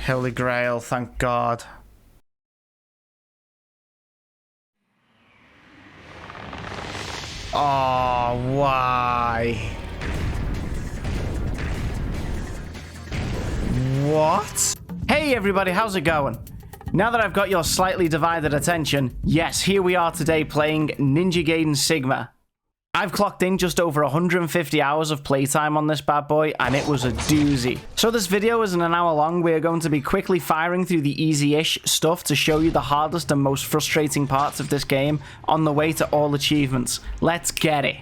Holy Grail, thank God. Oh, why? What? Hey everybody, how's it going? Now that I've got your slightly divided attention, yes, here we are today playing Ninja Gaiden Sigma. I've clocked in just over 150 hours of playtime on this bad boy, and it was a doozy. So this video isn't an hour long. We are going to be quickly firing through the easy-ish stuff to show you the hardest and most frustrating parts of this game on the way to all achievements. Let's get it.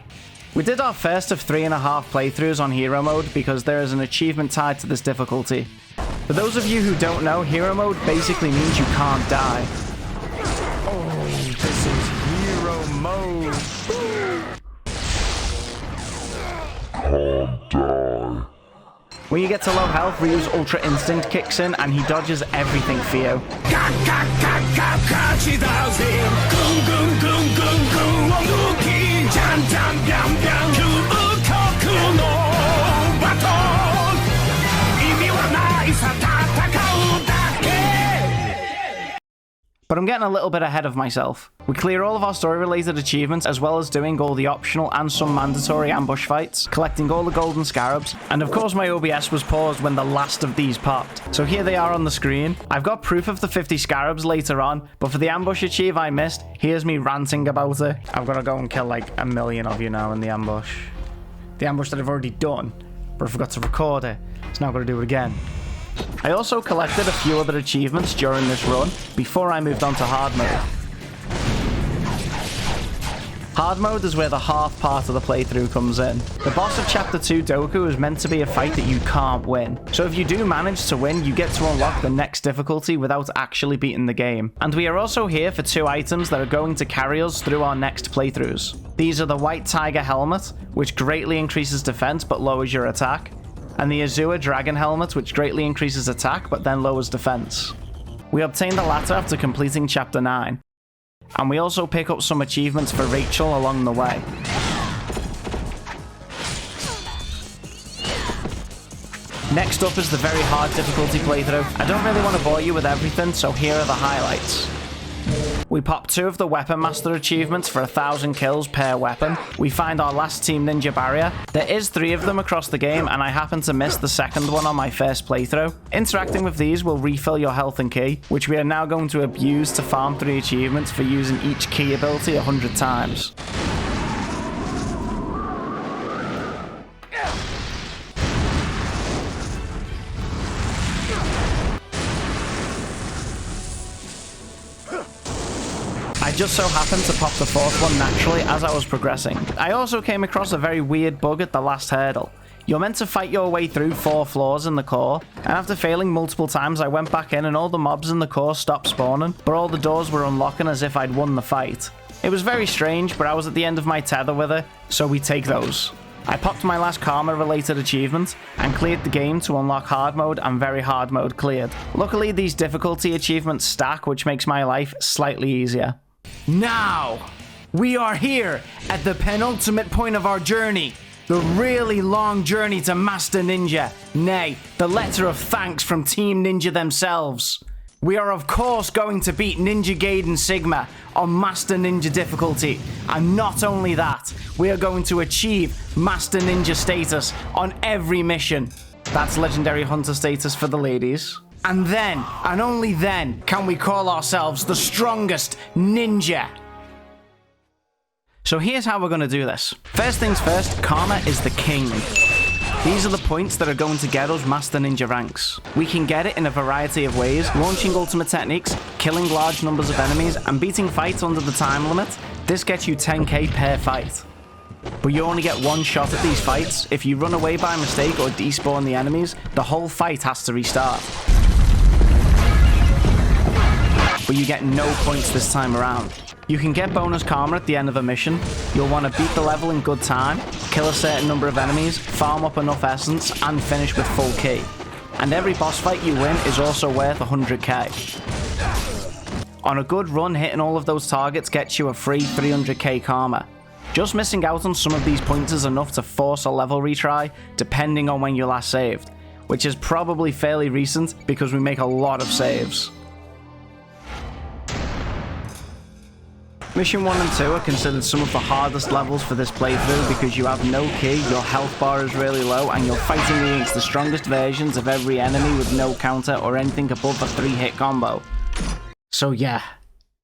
We did our first of 3.5 playthroughs on Hero Mode because there is an achievement tied to this difficulty. For those of you who don't know, Hero Mode basically means you can't die. Oh, this is Hero Mode. Can't die. When you get to low health, Ryu's Ultra Instinct kicks in and he dodges everything for you. But I'm getting a little bit ahead of myself. We clear all of our story-related achievements, as well as doing all the optional and some mandatory ambush fights, collecting all the golden scarabs, and of course my OBS was paused when the last of these popped. So here they are on the screen. I've got proof of the 50 scarabs later on, but for the ambush achieve I missed, here's me ranting about it. I've got to go and kill like 1 million of you now in the ambush. The ambush that I've already done, but I forgot to record it, so now I've got to do it again. I also collected a few other achievements during this run before I moved on to hard mode. Hard mode is where the half part of the playthrough comes in. The boss of Chapter 2 Doku is meant to be a fight that you can't win. So if you do manage to win, you get to unlock the next difficulty without actually beating the game. And we are also here for 2 items that are going to carry us through our next playthroughs. These are the White Tiger Helmet, which greatly increases defense but lowers your attack, and the Azure Dragon Helmet, which greatly increases attack but then lowers defense. We obtain the latter after completing Chapter 9, and we also pick up some achievements for Rachel along the way. Next up is the very hard difficulty playthrough. I don't really want to bore you with everything, so here are the highlights. We pop 2 of the Weapon Master achievements for 1,000 kills per weapon. We find our last Team Ninja barrier. There is 3 of them across the game, and I happen to miss the second one on my first playthrough. Interacting with these will refill your health and ki, which we are now going to abuse to farm 3 achievements for using each ki ability 100 times. I just so happened to pop the 4th one naturally as I was progressing. I also came across a very weird bug at the last hurdle. You're meant to fight your way through 4 floors in the core, and after failing multiple times I went back in and all the mobs in the core stopped spawning, but all the doors were unlocking as if I'd won the fight. It was very strange, but I was at the end of my tether with it, so we take those. I popped my last karma related achievement and cleared the game to unlock hard mode and very hard mode cleared. Luckily these difficulty achievements stack, which makes my life slightly easier. Now, we are here at the penultimate point of our journey. The really long journey to Master Ninja. Nay, the letter of thanks from Team Ninja themselves. We are of course going to beat Ninja Gaiden Sigma on Master Ninja difficulty. And not only that, we are going to achieve Master Ninja status on every mission. That's Legendary Hunter status for the ladies. And then, and only then, can we call ourselves the strongest ninja. So here's how we're going to do this. First things first, karma is the king. These are the points that are going to get us Master Ninja ranks. We can get it in a variety of ways, launching ultimate techniques, killing large numbers of enemies, and beating fights under the time limit. This gets you 10k per fight. But you only get 1 shot at these fights. If you run away by mistake or despawn the enemies, the whole fight has to restart. But you get no points this time around. You can get bonus karma at the end of a mission. You'll want to beat the level in good time, kill a certain number of enemies, farm up enough essence, and finish with full ki. And every boss fight you win is also worth 100k. On a good run, hitting all of those targets gets you a free 300k karma. Just missing out on some of these points is enough to force a level retry, depending on when you last saved. which is probably fairly recent because we make a lot of saves. Mission 1 and 2 are considered some of the hardest levels for this playthrough because you have no key, your health bar is really low, and you're fighting against the strongest versions of every enemy with no counter or anything above a 3-hit combo. So yeah,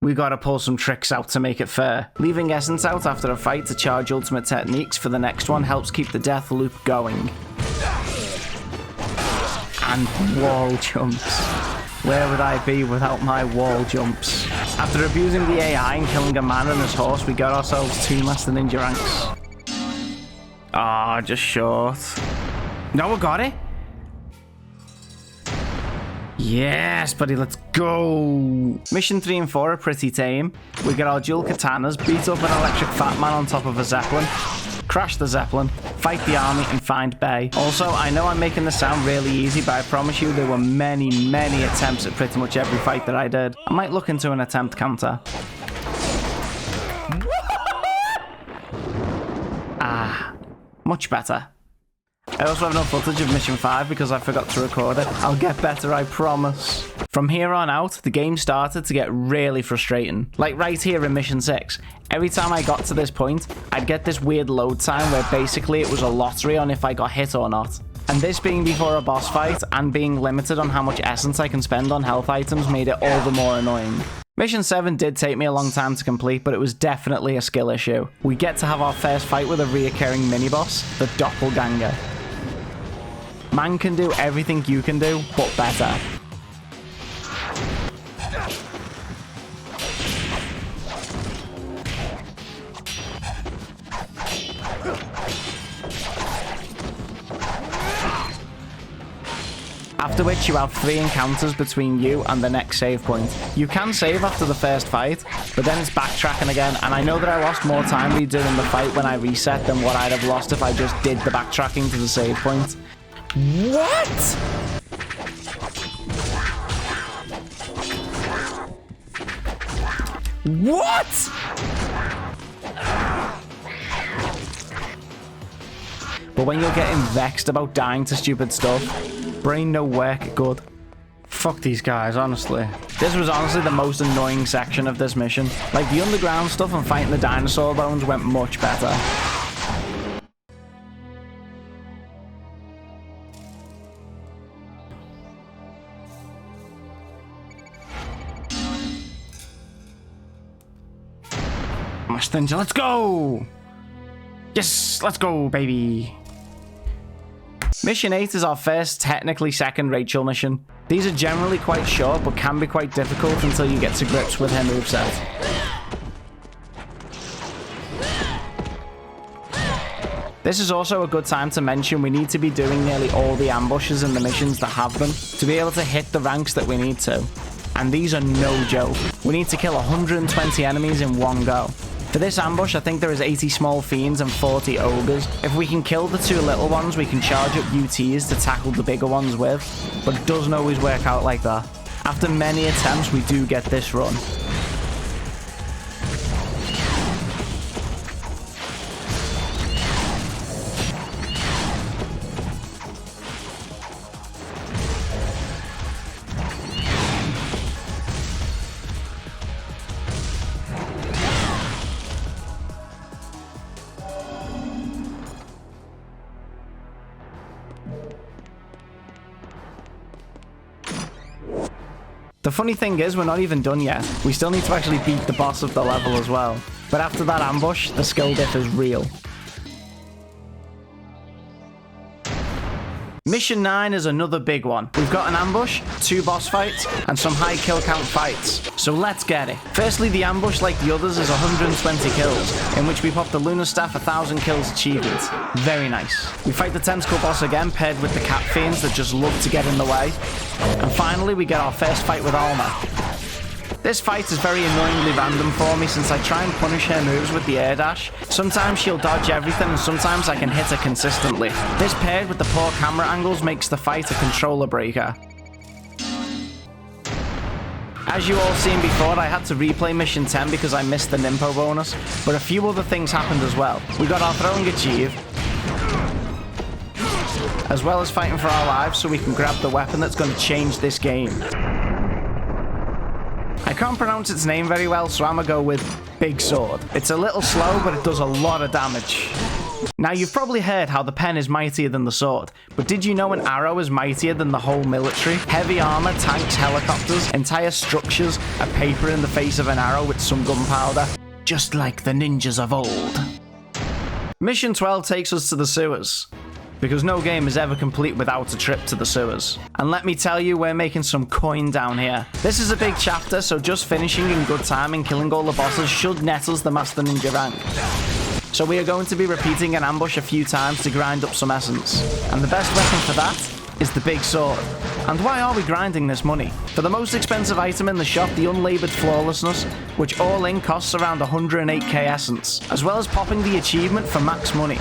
we gotta pull some tricks out to make it fair. Leaving Essence out after a fight to charge ultimate techniques for the next one helps keep the death loop going. And wall jumps. Where would I be without my wall jumps? After abusing the AI and killing a man and his horse, we got ourselves 2 Master Ninja ranks. Ah, just short. No, we got it. Yes, buddy, let's go. Mission 3 and 4 are pretty tame. We get our dual katanas, beat up an electric fat man on top of a zeppelin, crash the zeppelin, fight the army, and find Bay. Also, I know I'm making this sound really easy, but I promise you there were many attempts at pretty much every fight that I did. I might look into an attempt counter. Ah, much better. I also have no footage of Mission 5 because I forgot to record it. I'll get better, I promise. From here on out, the game started to get really frustrating. Like right here in Mission 6. Every time I got to this point, I'd get this weird load time where basically it was a lottery on if I got hit or not. And this being before a boss fight and being limited on how much essence I can spend on health items made it all the more annoying. Mission 7 did take me a long time to complete, but it was definitely a skill issue. We get to have our first fight with a reoccurring mini-boss, the Doppelganger. Man can do everything you can do, but better. After which you have 3 encounters between you and the next save point. You can save after the first fight, but then it's backtracking again, and I know that I lost more time redoing the fight when I reset than what I'd have lost if I just did the backtracking to the save point. What? What? But when you're getting vexed about dying to stupid stuff, brain no work good. Fuck these guys, honestly. This was honestly the most annoying section of this mission. Like, the underground stuff and fighting the dinosaur bones went much better. Master Ninja, let's go! Yes, let's go, baby! Mission 8 is our first, technically second Rachel mission. These are generally quite short, but can be quite difficult until you get to grips with her moveset. This is also a good time to mention we need to be doing nearly all the ambushes in the missions that have them to be able to hit the ranks that we need to. And these are no joke. We need to kill 120 enemies in one go. For this ambush, I think there is 80 small fiends and 40 ogres. If we can kill the 2 little ones, we can charge up UTs to tackle the bigger ones with, but it doesn't always work out like that. After many attempts, we do get this run. The funny thing is, we're not even done yet. We still need to actually beat the boss of the level as well. But after that ambush, the skill diff is real. Mission 9 is another big one. We've got an ambush, 2 boss fights, and some high kill count fights. So let's get it. Firstly, the ambush, like the others, is 120 kills, in which we pop the Lunar Staff 1000 kills achievement. Very nice. We fight the tentacle boss again, paired with the cat fiends that just love to get in the way. And finally, we get our first fight with Alma. This fight is very annoyingly random for me since I try and punish her moves with the air dash. Sometimes she'll dodge everything and sometimes I can hit her consistently. This paired with the poor camera angles makes the fight a controller breaker. As you all seen before, I had to replay Mission 10 because I missed the Nimpo bonus, but a few other things happened as well. We got our throwing achieve, as well as fighting for our lives so we can grab the weapon that's going to change this game. I can't pronounce its name very well, so I'm gonna go with Big Sword. It's a little slow, but it does a lot of damage. Now, you've probably heard how the pen is mightier than the sword, but did you know an arrow is mightier than the whole military? Heavy armor, tanks, helicopters, entire structures are paper in the face of an arrow with some gunpowder, just like the ninjas of old. Mission 12 takes us to the sewers, because no game is ever complete without a trip to the sewers. And let me tell you, we're making some coin down here. This is a big chapter, so just finishing in good time and killing all the bosses should net us the Master Ninja rank. So we are going to be repeating an ambush a few times to grind up some essence. And the best weapon for that is the big sword. And why are we grinding this money? For the most expensive item in the shop, the Unlaboured Flawlessness, which all in costs around 108k essence, as well as popping the achievement for max money.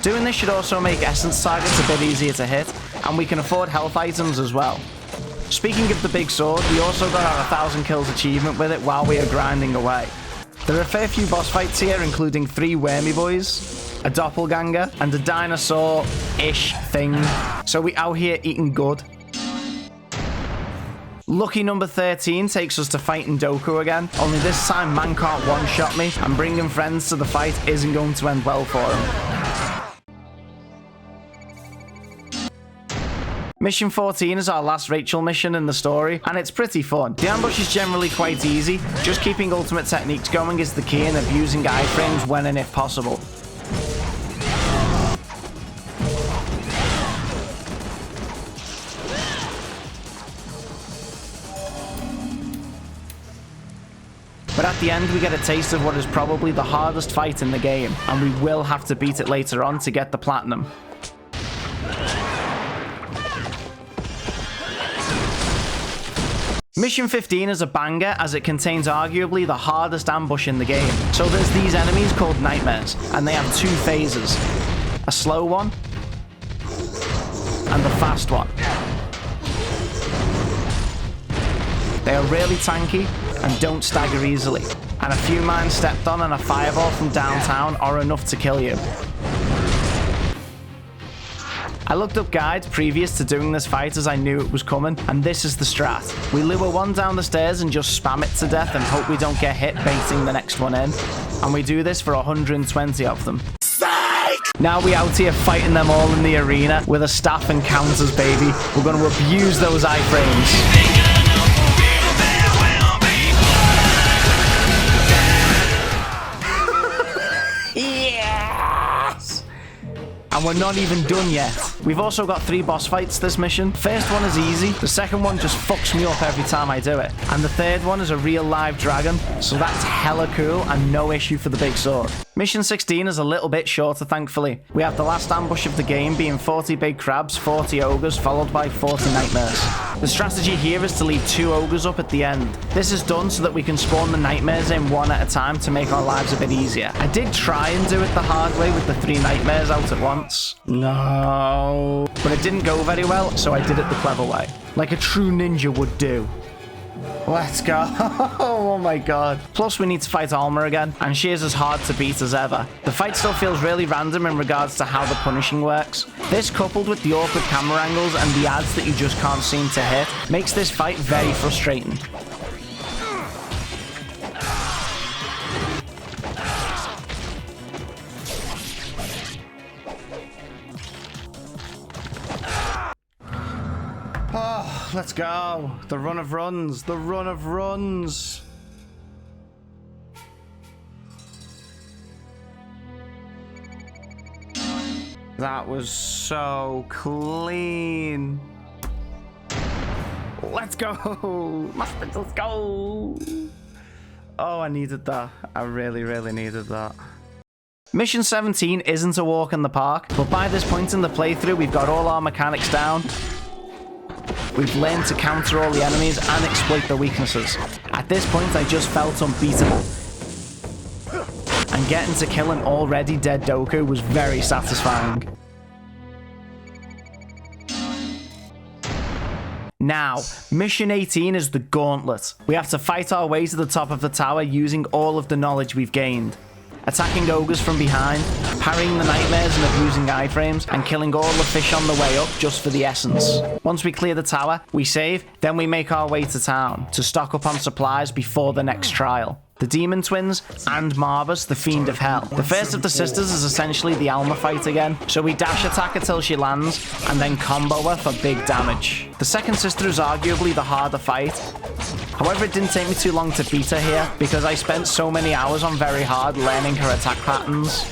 Doing this should also make essence targets a bit easier to hit, and we can afford health items as well. Speaking of the big sword, we also got our 1000 kills achievement with it while we are grinding away. There are a fair few boss fights here, including 3 wormy boys, a doppelganger, and a dinosaur-ish thing. So we out here eating good. Lucky number 13 takes us to fighting Doku again, only this time man can't one-shot me, and bringing friends to the fight isn't going to end well for him. Mission 14 is our last Rachel mission in the story, and it's pretty fun. The ambush is generally quite easy, just keeping ultimate techniques going is the key and abusing iframes when and if possible. But at the end we get a taste of what is probably the hardest fight in the game, and we will have to beat it later on to get the platinum. Mission 15 is a banger as it contains arguably the hardest ambush in the game. So there's these enemies called nightmares, and they have 2 phases. A slow one, and a fast one. They are really tanky, and don't stagger easily. And a few mines stepped on and a fireball from downtown are enough to kill you. I looked up guides previous to doing this fight as I knew it was coming, and this is the strat. We lure one down the stairs and just spam it to death and hope we don't get hit baiting the next one in. And we do this for 120 of them. Psych! Now we out here fighting them all in the arena with a staff and counters, baby. We're going to abuse those iframes. And we're not even done yet. We've also got 3 boss fights this mission. First one is easy, the second one just fucks me up every time I do it. And the third one is a real live dragon, so that's hella cool and no issue for the big sword. Mission 16 is a little bit shorter, thankfully. We have the last ambush of the game being 40 big crabs, 40 ogres, followed by 40 nightmares. The strategy here is to leave 2 ogres up at the end. This is done so that we can spawn the nightmares in one at a time to make our lives a bit easier. I did try and do it the hard way with the 3 nightmares out at once. No. But it didn't go very well, so I did it the clever way. Like a true ninja would do. Let's go. Oh my god. Plus we need to fight Alma again, and she is as hard to beat as ever. The fight still feels really random in regards to how the punishing works. This, coupled with the awkward camera angles and the ads that you just can't seem to hit, makes this fight very frustrating. Oh, let's go. The run of runs. The run of runs. That was so clean. Let's go. Let's go. Oh, I needed that. I really, really needed that. Mission 17 isn't a walk in the park, but by this point in the playthrough, we've got all our mechanics down. We've learned to counter all the enemies and exploit their weaknesses. At this point, I just felt unbeatable. And getting to kill an already dead Doku was very satisfying. Now, Mission 18 is the Gauntlet. We have to fight our way to the top of the tower using all of the knowledge we've gained. attacking ogres from behind, parrying the nightmares and abusing iframes, and killing all the fish on the way up just for the essence. Once we clear the tower, we save, then we make our way to town to stock up on supplies before the next trial. The Demon Twins, and Marbus, the Fiend of Hell. The first of the sisters is essentially the Alma fight again, so we dash attack her till she lands, and then combo her for big damage. The second sister is arguably the harder fight. However, it didn't take me too long to beat her here, because I spent so many hours on very hard learning her attack patterns.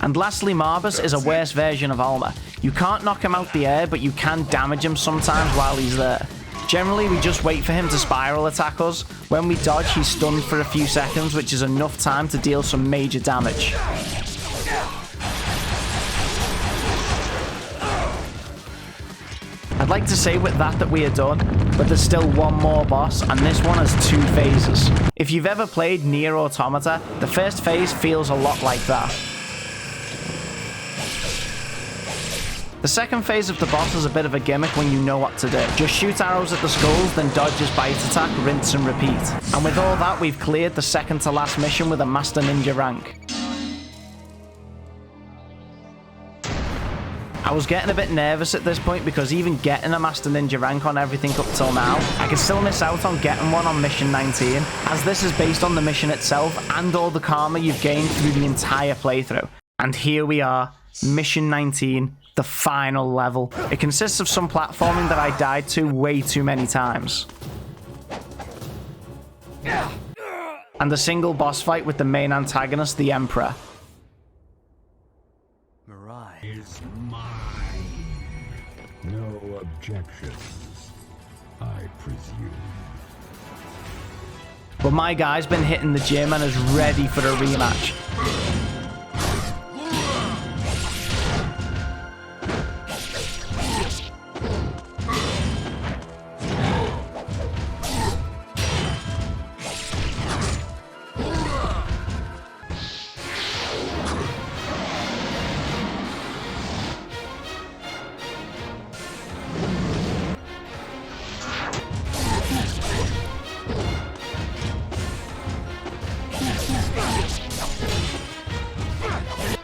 And lastly, Marbus is a worse version of Alma. You can't knock him out the air, but you can damage him sometimes while he's there. Generally, we just wait for him to spiral attack us. When we dodge, he's stunned for a few seconds, which is enough time to deal some major damage. I'd like to say with that we are done, but there's still one more boss, and this one has 2 phases. If you've ever played Nier Automata, the first phase feels a lot like that. The second phase of the boss is a bit of a gimmick when you know what to do. Just shoot arrows at the skulls, then dodge his bite attack, rinse and repeat. And with all that, we've cleared the second to last mission with a Master Ninja rank. I was getting a bit nervous at this point because even getting a Master Ninja rank on everything up till now, I could still miss out on getting one on mission 19, as this is based on the mission itself and all the karma you've gained through the entire playthrough. And here we are, mission 19. The final level. It consists of some platforming that I died to way too many times. And a single boss fight with the main antagonist, the Emperor. Mirai is mine. No objections, I presume. But my guy's been hitting the gym and is ready for a rematch.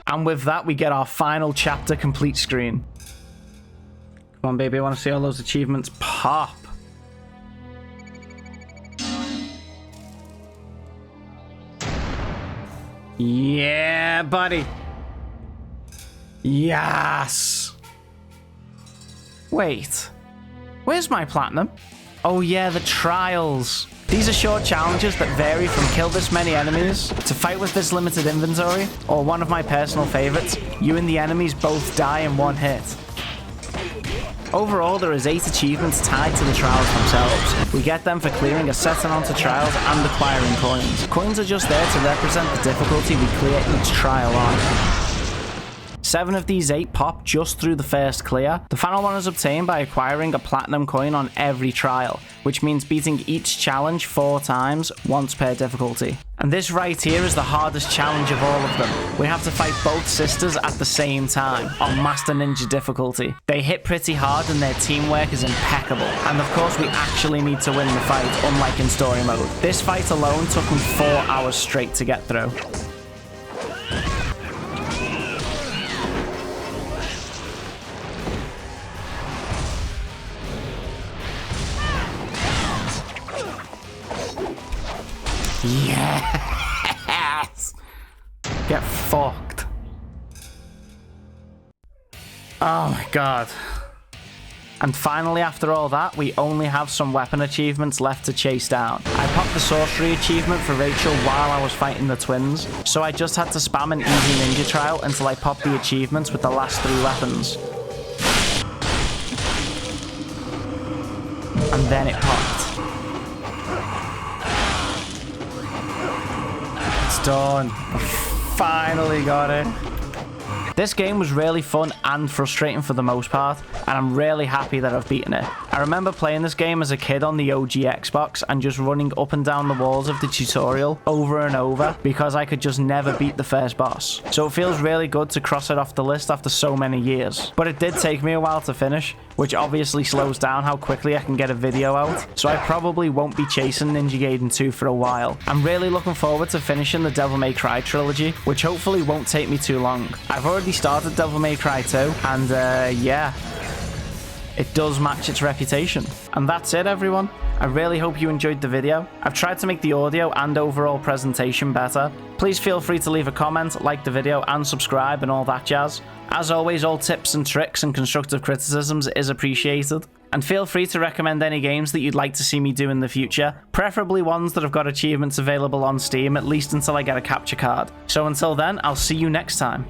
And with that, we get our final chapter complete screen. Come on, baby, I want to see all those achievements pop. Yeah, buddy. Yes. Wait. Where's my platinum? Oh yeah, the trials. These are short challenges that vary from kill this many enemies to fight with this limited inventory, or one of my personal favorites, you and the enemies both die in one hit. Overall, there is 8 achievements tied to the trials themselves. We get them for clearing a set amount of trials and acquiring coins. Coins are just there to represent the difficulty we clear each trial on. 7 of these 8 pop just through the first clear. The final one is obtained by acquiring a platinum coin on every trial, which means beating each challenge 4 times, once per difficulty. And this right here is the hardest challenge of all of them. We have to fight both sisters at the same time, on Master Ninja difficulty. They hit pretty hard and their teamwork is impeccable. And of course we actually need to win the fight, unlike in story mode. This fight alone took me 4 hours straight to get through. Yes! Get fucked. Oh my god. And finally, after all that, we only have some weapon achievements left to chase down. I popped the sorcery achievement for Rachel while I was fighting the twins, so I just had to spam an easy ninja trial until I popped the achievements with the last 3 weapons. And then it popped. Done. I finally got it. This game was really fun and frustrating for the most part, and I'm really happy that I've beaten it. I remember playing this game as a kid on the OG Xbox and just running up and down the walls of the tutorial over and over because I could just never beat the first boss. So it feels really good to cross it off the list after so many years. But it did take me a while to finish, which obviously slows down how quickly I can get a video out, so I probably won't be chasing Ninja Gaiden 2 for a while. I'm really looking forward to finishing the Devil May Cry trilogy, which hopefully won't take me too long. I've already started Devil May Cry 2, and yeah, it does match its reputation. And that's it, everyone. I really hope you enjoyed the video. I've tried to make the audio and overall presentation better. Please feel free to leave a comment, like the video, and subscribe and all that jazz. As always, all tips and tricks and constructive criticisms is appreciated. And feel free to recommend any games that you'd like to see me do in the future, preferably ones that have got achievements available on Steam, at least until I get a capture card. So until then, I'll see you next time.